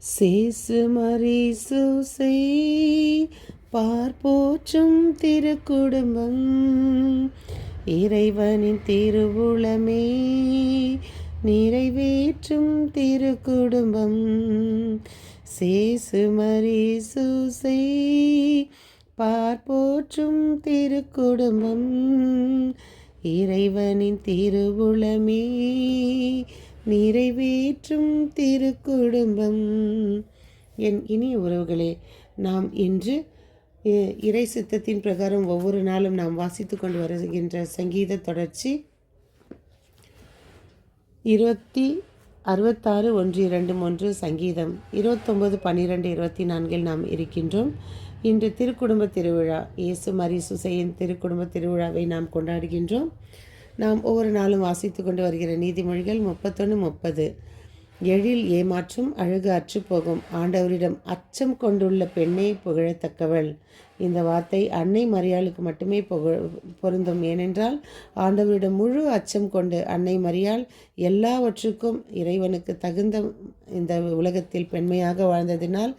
சேசு மரீசூசை பார்ப்போற்றும் திருக்குடும்பம், இறைவனின் திருவுளமே நிறைவேற்றும் திருக்குடும்பம். சேசு மரீசூசை பார்ப்போற்றும் திருக்குடும்பம், இறைவனின் திருவுளமே நிறைவேற்றும் திருக்குடும்பம். என் இனிய உறவுகளே, நாம் இன்று இறை சித்தத்தின் பிரகாரம் ஒவ்வொரு நாளும் நாம் வாசித்து கொண்டு வருகின்ற சங்கீத தொடர்ச்சி 66 1 2 3 சங்கீதம் 29 12 24 நாம் இருக்கின்றோம். இன்று திருக்குடும்ப திருவிழா, இயேசு மரீசூசையின் திருக்குடும்ப திருவிழாவை நாம் கொண்டாடுகின்றோம். நாம் ஒவ்வொரு நாளும் வாசித்து கொண்டு வருகிற நீதிமொழிகள் 31:30. எழில் ஏமாற்றும், அழகு அற்றுப்போகும், ஆண்டவரிடம் அச்சம் கொண்டுள்ள பெண்ணே புகழத்தக்கவள். இந்த வார்த்தை அன்னை மரியாளுக்கு மட்டுமே பொருந்தும். ஏனென்றால் ஆண்டவரிடம் முழு அச்சம் கொண்டு அன்னை மரியாள் எல்லாவற்றுக்கும் இறைவனுக்கு தகுந்த இந்த உலகத்தில் பெண்மையாக வாழ்ந்ததினால்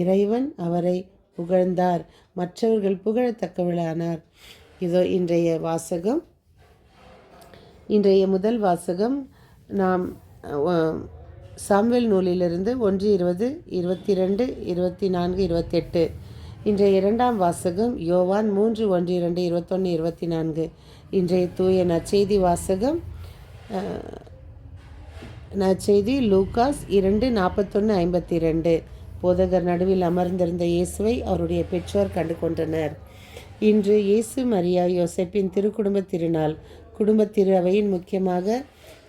இறைவன் அவரை புகழ்ந்தார், மற்றவர்கள் புகழத்தக்கவளானார். இதோ இன்றைய முதல் வாசகம் நாம் சாமுவேல் நூலிலிருந்து 1:20, 22, 24, 28. இன்றைய இரண்டாம் வாசகம் யோவான் 3:1, 2, 21, 24. இன்றைய தூய நற்செய்தி வாசகம் நற்செய்தி லூகாஸ் 2:41, 52. போதகர் நடுவில் அமர்ந்திருந்த இயேசுவை அவருடைய பெற்றோர் கண்டு கொண்டனர். இன்று இயேசு மரியா யோசேப்பின் திருக்குடும்ப திருநாள். குடும்ப திரு அவையின் முக்கியமாக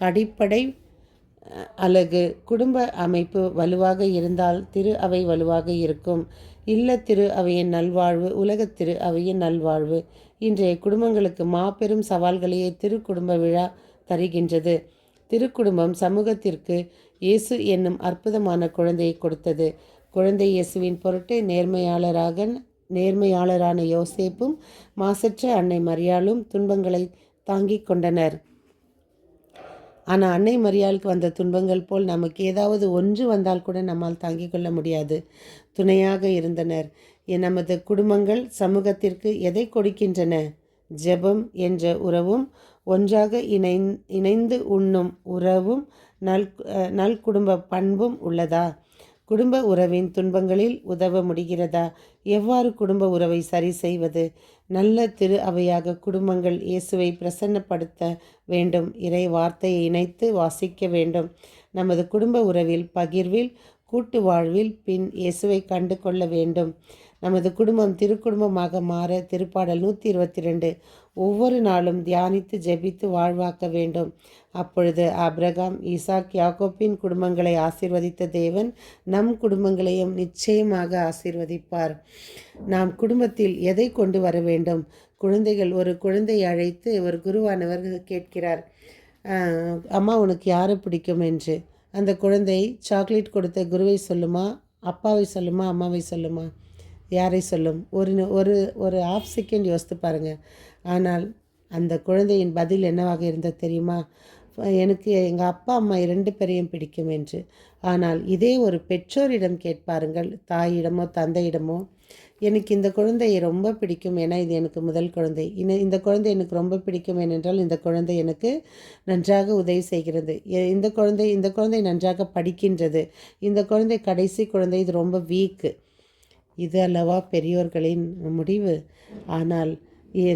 அடிப்படை அழகு. குடும்ப அமைப்பு வலுவாக இருந்தால் திரு அவை வலுவாக இருக்கும். இல்ல திரு அவையின் நல்வாழ்வு உலகத் திரு அவையின் நல்வாழ்வு. இன்றைய குடும்பங்களுக்கு மாபெரும் சவால்களையே திருக்குடும்ப விழா தருகின்றது. திருக்குடும்பம் சமூகத்திற்கு இயேசு என்னும் அற்புதமான குழந்தையை கொடுத்தது. குழந்தை இயேசுவின் பொருட்டு நேர்மையாளரான யோசேப்பும் மாசற்ற அன்னை மரியாளும் துன்பங்களை தாங்கிக் கொண்டனர். ஆனால் அன்னை மரியாளுக்கு வந்த துன்பங்கள் போல் நமக்கு ஏதாவது ஒன்று வந்தால் கூட நம்மால் தாங்கிக் கொள்ள முடியாது. துணையாக இருந்தனர். நமது குடும்பங்கள் சமூகத்திற்கு எதை கொடுக்கின்றன? ஜெபம் என்ற உறவும், ஒன்றாக இணைந்து உண்ணும் உறவும், நல் குடும்ப பண்பும் உள்ளதா? குடும்ப உறவின் துன்பங்களில் உதவ முடிகிறதா? எவ்வாறு குடும்ப உறவை சரி செய்வது? நல்ல திரு அவையாக குடும்பங்கள் இயேசுவை பிரசன்னப்படுத்த வேண்டும். இறை வார்த்தையை இணைத்து வாசிக்க வேண்டும். நமது குடும்ப உறவில், பகிர்வில், கூட்டு வாழ்வில் பின் இயேசுவை கண்டு கொள்ள வேண்டும். நமது குடும்பம் திருக்குடும்பமாக மாற திருப்பாடல் 122 ஒவ்வொரு நாளும் தியானித்து ஜெபித்து வாழ்வாக்க வேண்டும். அப்பொழுது ஆபிரகாம், ஈசாக், யாக்கோப்பின் குடும்பங்களை ஆசீர்வதித்த தேவன் நம் குடும்பங்களையும் நிச்சயமாக ஆசீர்வதிப்பார். நாம் குடும்பத்தில் எதை கொண்டு வர வேண்டும்? குழந்தைகள் ஒரு குழந்தையை அழைத்து ஒரு குருவானவர் கேட்கிறார், அம்மா உனக்கு யாரை பிடிக்கும் என்று. அந்த குழந்தை சாக்லேட் கொடுத்த குருவை சொல்லுமா, அப்பாவை சொல்லுமா, அம்மாவை சொல்லுமா? யாரை சொல்லும்? ஒரு ஹாஃப் செகண்ட் யோசித்து பாருங்கள். ஆனால் அந்த குழந்தையின் பதில் என்னவாக இருந்தது தெரியுமா? எனக்கு எங்கள் அப்பா அம்மா 2 பேரையும் பிடிக்கும் என்று. ஆனால் இதே ஒரு பெற்றோரிடம் கேட்பாருங்கள், தாயிடமோ தந்தையிடமோ, எனக்கு இந்த குழந்தையை ரொம்ப பிடிக்கும், ஏன்னா இது எனக்கு முதல் குழந்தை. இந்த குழந்தை எனக்கு ரொம்ப பிடிக்கும் ஏனென்றால் இந்த குழந்தை எனக்கு நன்றாக உதவி செய்கிறது. இந்த குழந்தை நன்றாக படிக்கின்றது. இந்த குழந்தை கடைசி குழந்தை, இது ரொம்ப வீக்கு. இது அல்லவா பெரியோர்களின் முடிவு? ஆனால்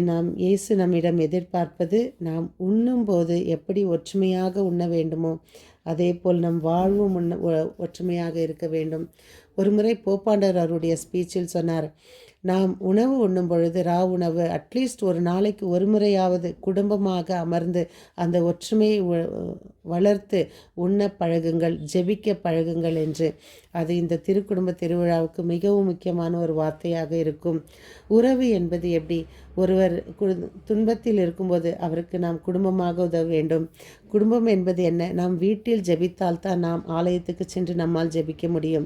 நாம் இயேசு நம்மிடம் எதிர்பார்ப்பது, நாம் உண்ணும்போது எப்படி ஒற்றுமையாக உண்ண வேண்டுமோ அதே போல் நம் வாழ்வும் ஒற்றுமையாக இருக்க வேண்டும். ஒரு முறை போப்பாண்டவர் அவருடைய ஸ்பீச்சில் சொன்னார், நாம் உணவு உண்ணும் பொழுது உணவு அட்லீஸ்ட் ஒரு நாளைக்கு ஒரு முறையாவது குடும்பமாக அமர்ந்து அந்த ஒற்றுமையை வளர்த்து உண்ண பழகுங்கள், ஜெபிக்க பழகுங்கள் என்று. அது இந்த திருக்குடும்ப திருவிழாவுக்கு மிகவும் முக்கியமான ஒரு வார்த்தையாக இருக்கும். உறவு என்பது எப்படி? ஒருவர் துன்பத்தில் இருக்கும்போது அவருக்கு நாம் குடும்பமாக உதவ வேண்டும். குடும்பம் என்பது என்ன? நாம் வீட்டில் ஜெபித்தால்தான் நாம் ஆலயத்துக்கு சென்று நம்மால் ஜெபிக்க முடியும்.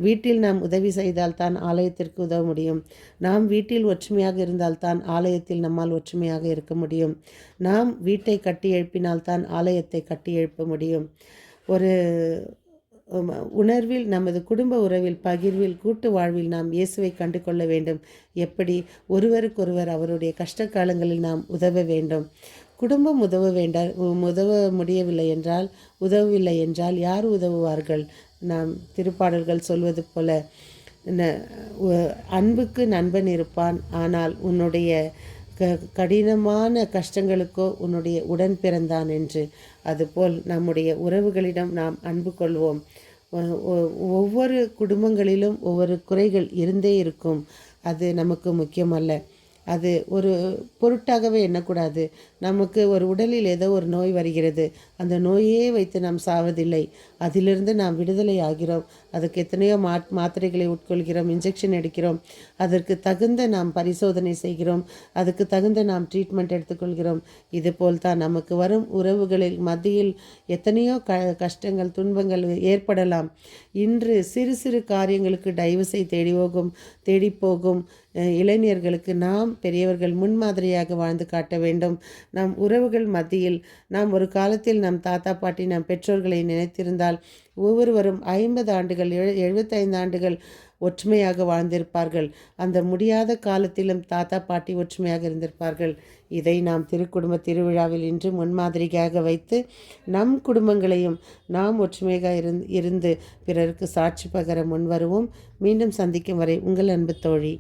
வீட்டில் நாம் உதவி செய்தால்தான் ஆலயத்திற்கு உதவ முடியும். நாம் வீட்டில் ஒற்றுமையாக இருந்தால்தான் ஆலயத்தில் நம்மால் ஒற்றுமையாக இருக்க முடியும். நாம் வீட்டை கட்டி எழுப்பினால்தான் ஆலயத்தை கட்டி எழுப்ப முடியும். ஒரு உணர்வில், நமது குடும்ப உறவில், பகிர்வில், கூட்டு வாழ்வில் நாம் இயேசுவை கண்டு கொள்ள வேண்டும். எப்படி? ஒருவருக்கொருவர் அவருடைய கஷ்ட காலங்களில் நாம் உதவ வேண்டும். குடும்பம் உதவ முடியவில்லை என்றால், உதவவில்லை என்றால் யார் உதவுவார்கள்? நாம் திருப்பாடல்கள் சொல்வது போல, அன்புக்கு நண்பன் இருப்பான், ஆனால் உன்னுடைய கடினமான கஷ்டங்களுக்கோ உன்னுடைய உடன் பிறந்தான் என்று. அதுபோல் நம்முடைய உறவுகளிடம் நாம் அன்பு கொள்வோம். ஒவ்வொரு குடும்பங்களிலும் ஒவ்வொரு குறைகள் இருந்தே இருக்கும். அது நமக்கு முக்கியமல்ல. அது ஒரு பொருட்டாகவே எண்ணக்கூடாது. நமக்கு ஒரு உடலில் ஏதோ ஒரு நோய் வருகிறது, அந்த நோயே வைத்து நாம் சாவதில்லை, அதிலிருந்து நாம் விடுதலை ஆகிறோம். அதுக்கு எத்தனையோ மாத்திரைகளை உட்கொள்கிறோம், இன்ஜெக்ஷன் எடுக்கிறோம், அதற்கு தகுந்த நாம் பரிசோதனை செய்கிறோம், அதுக்கு தகுந்த நாம் ட்ரீட்மெண்ட் எடுத்துக்கொள்கிறோம். இதுபோல் தான் நமக்கு வரும் உறவுகளில் மத்தியில் எத்தனையோ கஷ்டங்கள், துன்பங்கள் ஏற்படலாம். இன்று சிறு சிறு காரியங்களுக்கு டைவர்ஸை தேடி போகும் இளைஞர்களுக்கு நாம் பெரியவர்கள் முன்மாதிரியாக வாழ்ந்து காட்ட வேண்டும். நம் உறவுகள் மத்தியில் நாம் ஒரு காலத்தில் நம் தாத்தா பாட்டி, நம் பெற்றோர்களை நினைத்திருந்தால் ஒவ்வொருவரும் 50 ஆண்டுகள் 75 ஆண்டுகள் ஒற்றுமையாக வாழ்ந்திருப்பார்கள். அந்த முடியாத காலத்திலும் தாத்தா பாட்டி ஒற்றுமையாக இருந்திருப்பார்கள். இதை நாம் திருக்குடும்ப திருவிழாவில் இன்று முன்மாதிரியாக வைத்து நம் குடும்பங்களையும் நாம் ஒற்றுமையாக இருந்து பிறருக்கு சாட்சி பகர முன்வருவோம். மீண்டும் சந்திக்கும் வரை உங்கள் அன்பு தோழி.